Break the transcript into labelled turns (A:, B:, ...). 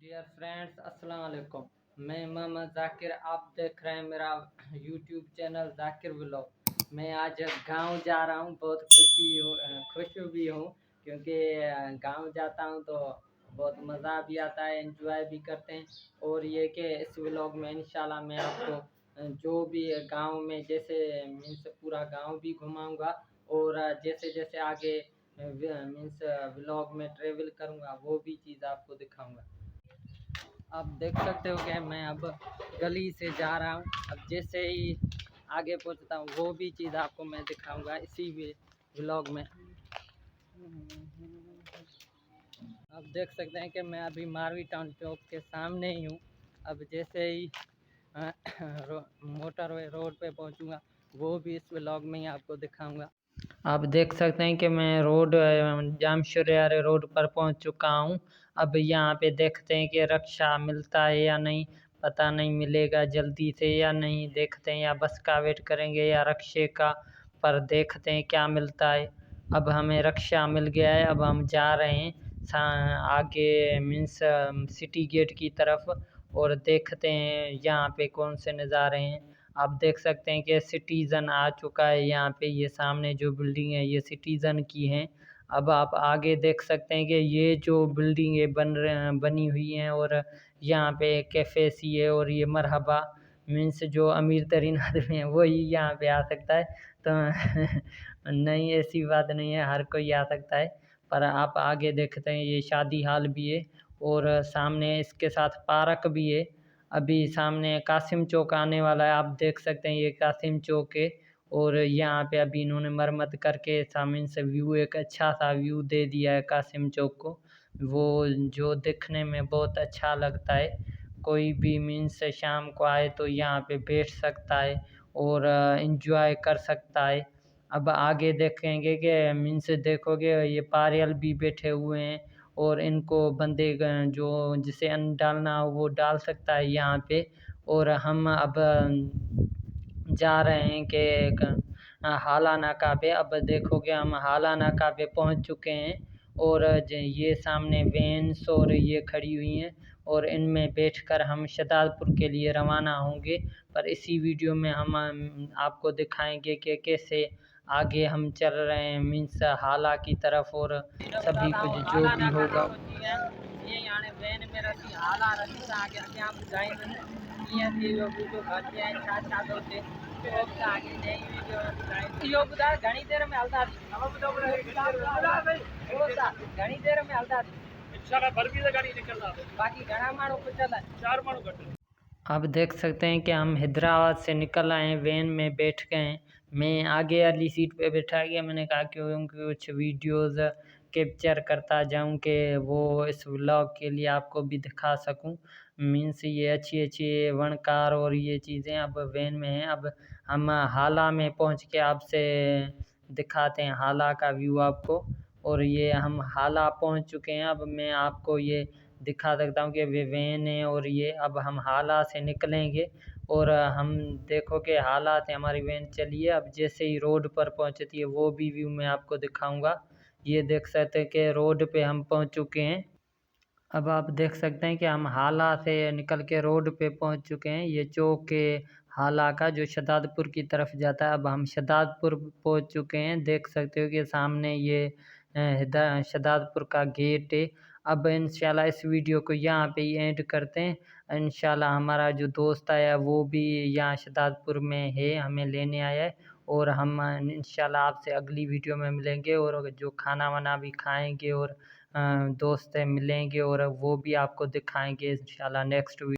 A: Dear friends, अस्सलाम वालेकुम। मैं मोहम्मद ज़ाकिर, आप देख रहे हैं मेरा यूट्यूब चैनल ज़ाकिर व्लॉग। मैं आज गांव जा रहा हूं, बहुत खुश भी हूं क्योंकि गांव जाता हूं तो बहुत मज़ा भी आता है, एंजॉय भी करते हैं। और ये कि इस व्लॉग में इंशाल्लाह मैं आपको जो भी गांव में जैसे मीन्स पूरा गांव भी घुमाऊंगा, और जैसे जैसे आगे मीन्स व्लॉग में ट्रेवल करूंगा वो भी चीज़ आपको दिखाऊंगा। आप देख सकते हो कि मैं अब गली से जा रहा हूँ। अब जैसे ही आगे पहुँचता हूँ वो भी चीज़ आपको मैं दिखाऊंगा इसी व्लॉग में। आप देख सकते हैं कि मैं अभी मारवी टाउन चौक के सामने ही हूँ। अब जैसे ही मोटरवे रोड पे पहुँचूँगा वो भी इस व्लॉग में ही आपको दिखाऊंगा। आप देख सकते हैं कि मैं रोड जामशुरियारे रोड पर पहुंच चुका हूं। अब यहां पे देखते हैं कि रिक्शा मिलता है या नहीं, पता नहीं मिलेगा जल्दी से या नहीं। देखते हैं या बस का वेट करेंगे या रिक्शे का, पर देखते हैं क्या मिलता है। अब हमें रिक्शा मिल गया है, अब हम जा रहे हैं आगे मीन्स सिटी गेट की तरफ, और देखते हैं यहाँ पे कौन से नज़ारे हैं। आप देख सकते हैं कि सिटीज़न आ चुका है यहाँ पे। ये सामने जो बिल्डिंग है ये सिटीज़न की है। अब आप आगे देख सकते हैं कि ये जो बिल्डिंगें बनी हुई हैं, और यहाँ पे कैफ़े सी है, और ये मरहबा मीन्स जो अमीर तरीन आदमी है वही यहाँ पे आ सकता है। तो नहीं, ऐसी बात नहीं है, हर कोई आ सकता है। पर आप आगे देखते हैं ये शादी हाल भी है, और सामने इसके साथ पार्क भी है। अभी सामने कासिम चौक आने वाला है, आप देख सकते हैं ये कासिम चौक है। और यहाँ पे अभी इन्होंने मरम्मत करके सामने से व्यू, एक अच्छा सा व्यू दे दिया है कासिम चौक को, वो जो दिखने में बहुत अच्छा लगता है। कोई भी मीन्स शाम को आए तो यहाँ पे बैठ सकता है और इंजॉय कर सकता है। अब आगे देखेंगे कि मीन्स देखोगे ये पारियल भी बैठे हुए हैं, और इनको बंदे जो जिसे अन्न डालना हो वो डाल सकता है यहाँ पे। और हम अब जा रहे हैं कि हाला नाका पे। अब देखोगे हम हाला नाका पे पहुँच चुके हैं, और ये सामने वैन्स और ये खड़ी हुई हैं, और इनमें बैठकर हम शहदादपुर के लिए रवाना होंगे। पर इसी वीडियो में हम आपको दिखाएंगे कि कैसे आगे हम चल रहे हैं मीन्स हाला की तरफ, और सभी कुछ जो भी होगा। घणी देर में हलदा बाकी घना माण्हू कुशल है, 4 माण्हू घट। आप देख सकते हैं कि हम हैदराबाद से निकल आए, वैन में बैठ गए हैं। मैं आगे वाली सीट पे बैठा गया। मैंने कहा कि कुछ वीडियोस कैप्चर करता जाऊं कि वो इस व्लॉग के लिए आपको भी दिखा सकूं। मीन्स ये अच्छी अच्छी वणकार और ये चीज़ें अब वैन में हैं। अब हम हाला में पहुंच के आपसे दिखाते हैं हाला का व्यू आपको। और ये हम हाला पहुंच चुके हैं। अब मैं आपको ये दिखा सकता हूँ कि वे वैन है, और ये अब हम हाला से निकलेंगे, और हम देखो कि हाला से हमारी वैन चली है। अब जैसे ही रोड पर पहुंचती है वो भी व्यू मैं आपको दिखाऊंगा। ये देख सकते हैं कि रोड पे हम पहुंच चुके हैं। अब आप देख सकते हैं कि हम हाला से निकल के रोड पे पहुंच चुके हैं। ये चौक है हाला का जो शहदादपुर की तरफ जाता है। अब हम शहदादपुर पहुंच चुके हैं। देख सकते हो कि सामने ये शहदादपुर का गेट है। अब इंशाल्लाह इस वीडियो को यहाँ पे ही एंड करते हैं। इंशाल्लाह हमारा जो दोस्त आया वो भी यहाँ शहदादपुर में है, हमें लेने आया है। और हम इंशाल्लाह आपसे अगली वीडियो में मिलेंगे, और जो खाना वाना भी खाएंगे, और दोस्त से मिलेंगे, और वो भी आपको दिखाएंगे इंशाल्लाह नेक्स्ट वीडियो।